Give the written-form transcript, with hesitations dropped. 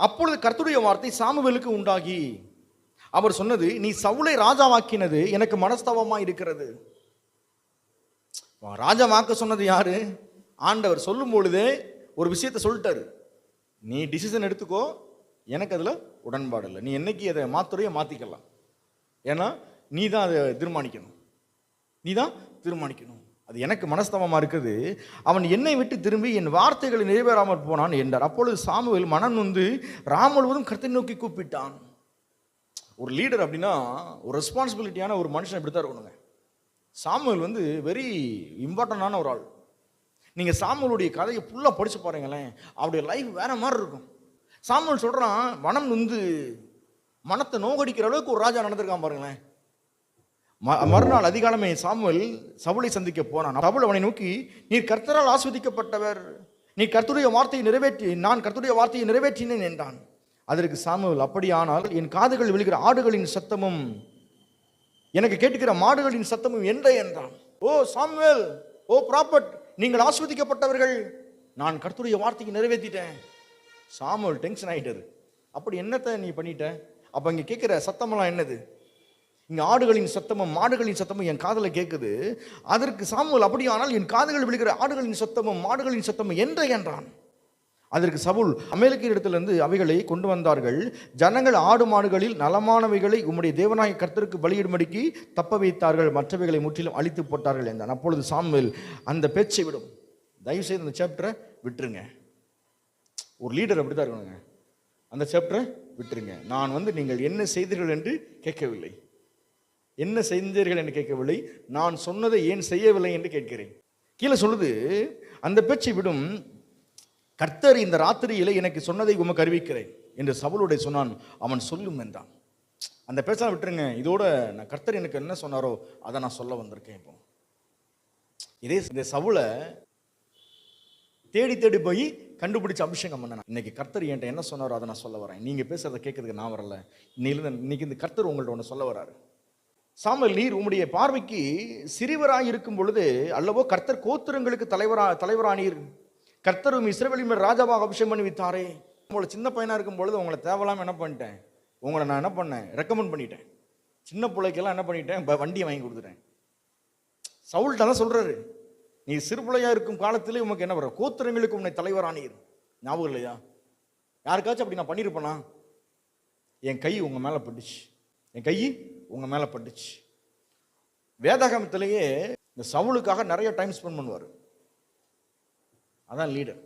அப்பொழுது கர்த்தருடைய வார்த்தை சாமுவேலுக்கு உண்டாகி அவர் சொன்னது, நீ சவுலை ராஜாவாக்கினது எனக்கு மனஸ்தாபமா இருக்கிறது. ராஜாவாக்க சொன்னது யாரு? ஆண்டவர். சொல்லும் பொழுதே ஒரு விஷயத்தை சொல்லிட்டாரு, நீ டிசிஷன் எடுத்துக்கோ, எனக்கு அதில் உடன்பாடு இல்லை, நீ என்னைக்கு அதை மாத்துறையோ மாற்றிக்கலாம், ஏன்னா நீ தான் அதை தீர்மானிக்கணும், நீ தான் தீர்மானிக்கணும், அது எனக்கு மனஸ்தாபமாக இருக்குது. அவன் என்னை விட்டு திரும்பி என் வார்த்தைகளை நிறைவேறாமல் போனான் என்றார். அப்பொழுது சாமுவேல் மனம் நொந்து முழுவதும் கர்த்தரை நோக்கி கூப்பிட்டான். ஒரு லீடர் அப்படின்னா ஒரு ரெஸ்பான்சிபிலிட்டியான ஒரு மனுஷன் இப்படி தான் இருக்கணுங்க. சாமுவேல் வெரி இம்பார்ட்டண்டான ஒரு ஆள். நீங்கள் சாமுவேலுடைய கதையை ஃபுல்லாக படித்து பாருங்களேன், அவருடைய லைஃப் வேற மாதிரி இருக்கும். சாமுவேல் சொல்கிறான், மனம் மனத்தை நோகடிக்கிற அளவுக்கு ஒரு ராஜா நடந்திருக்கான் பாருங்களேன். மறுநாள் அதிகாலமே சாமுவேல் சவுலை சந்திக்க போனான். சவுல் அவனை நோக்கி, நீர் கர்த்தரால் ஆஸ்வதிக்கப்பட்டவர், நீ கர்த்தருடைய வார்த்தையை நான் கர்த்தருடைய வார்த்தையை நிறைவேற்றினேன் என்றான். அதற்கு சாமுவேல், அப்படியானால் என் காதுகள் விழுகிற ஆடுகளின் சத்தமும் எனக்கு கேட்டுக்கிற மாடுகளின் சத்தமும் என்றான். ஓ சாமுவேல், ஓ ப்ராப்பர்ட், நீங்கள் ஆஸ்வதிக்கப்பட்டவர்கள், நான் கர்த்தருடைய வார்த்தையை நிறைவேற்றிட்டேன். சாமுவேல் டென்ஷன் ஆகிட்டாரு. அப்படி என்னத்தை நீ பண்ணிட்ட? அப்போ இங்கே கேட்குற சத்தமெல்லாம் என்னது? இங்கே ஆடுகளின் சத்தமும் மாடுகளின் சத்தமும் என் காதில் கேட்குது. அதற்கு சாமுவேல், அப்படியானால் என் காதுகள் விழுகிற ஆடுகளின் சத்தமும் மாடுகளின் சத்தமும் என்றான். அதற்கு சவுல், அமலேக்கியர் இடத்திலிருந்து அவைகளை கொண்டு வந்தார்கள். ஜனங்கள் ஆடு மாடுகளில் நலமானவைகளை உம்முடைய தேவனாகிய கர்த்தருக்கு பலியிடும்படிக்கு தப்ப வைத்தார்கள், மற்றவைகளை முற்றிலும் அழித்து போட்டார்கள் என்றான். அப்பொழுது சாமுவேல், அந்த பேச்சை விடும், தயவு செய்து அந்த சாப்டரை விட்டுருங்க. ஒரு லீடர் அப்படி தான் இருக்கணுங்க. அந்த சாப்டரை விட்டுருங்க. நான் நீங்கள் என்ன செய்தீர்கள் என்று கேட்கவில்லை, என்ன செஞ்சீர்கள் என்று கேட்கவில்லை, நான் சொன்னதை ஏன் செய்யவில்லை என்று கேட்கிறேன். கீழே சொல்லுது, அந்த பேச்சை விடும், கர்த்தர் இந்த ராத்திரியிலே எனக்கு சொன்னதை உமக்கு அறிவிக்கிறேன் என்று சவுலுடைய சொன்னான். அவன் சொல்லும் என்றான். அந்த பேச்செல்லாம் விட்டுருங்க, இதோட நான் கர்த்தர் எனக்கு என்ன சொன்னாரோ அதை நான் சொல்ல வந்திருக்கேன். இப்போ இந்த சவுலை தேடி தேடி போய் கண்டுபிடிச்சு அபிஷேகம் பண்ண, இன்னைக்கு கர்த்தர் என்கிட்ட என்ன சொன்னாரோ அதை நான் சொல்ல வரேன். நீங்க பேசுறதை கேட்கறதுக்கு நான் வரல, இன்னைக்கு இந்த கர்த்தர் உங்கள்ட்ட ஒன்று சொல்ல வராரு. சாமுவேல், நீர் உம்முடைய பார்வைக்கு சிறியவராய் இருக்கும் பொழுது அல்லவோ கர்த்தர் கோத்திரங்களுக்கு தலைவரானீர், கர்த்தரும் இஸ்ரவேலின் மேல் ராஜாவாக அபிஷேகம் பண்ணி வைத்தாரே. உங்களை சின்ன பையனா இருக்கும் பொழுது உங்களை தேவையில்லாமல் என்ன பண்ணிட்டேன், உங்களை நான் என்ன பண்ணேன், ரெக்கமெண்ட் பண்ணிட்டேன். சின்ன பிள்ளைக்கெல்லாம் என்ன பண்ணிட்டேன், வண்டியை வாங்கி கொடுத்துட்டேன். சவுல்ட்ட தான் சொல்றாரு, நீ சிறு பிள்ளையா இருக்கும் காலத்திலே உனக்கு என்ன வர, கோத்திரங்களுக்கு உன்னை தலைவரானீர். ஞாபகம் இல்லையா? யாருக்காச்சும் அப்படி நான் பண்ணியிருப்பேனா? என் கை உங்க மேல பட்டுச்சு, என் கை உங்க மேல பட்டுச்சு. வேதாகமத்திலேயே இந்த சவுலுக்காக நிறைய டைம் ஸ்பெண்ட் பண்ணுவார். அதான் லீடர்.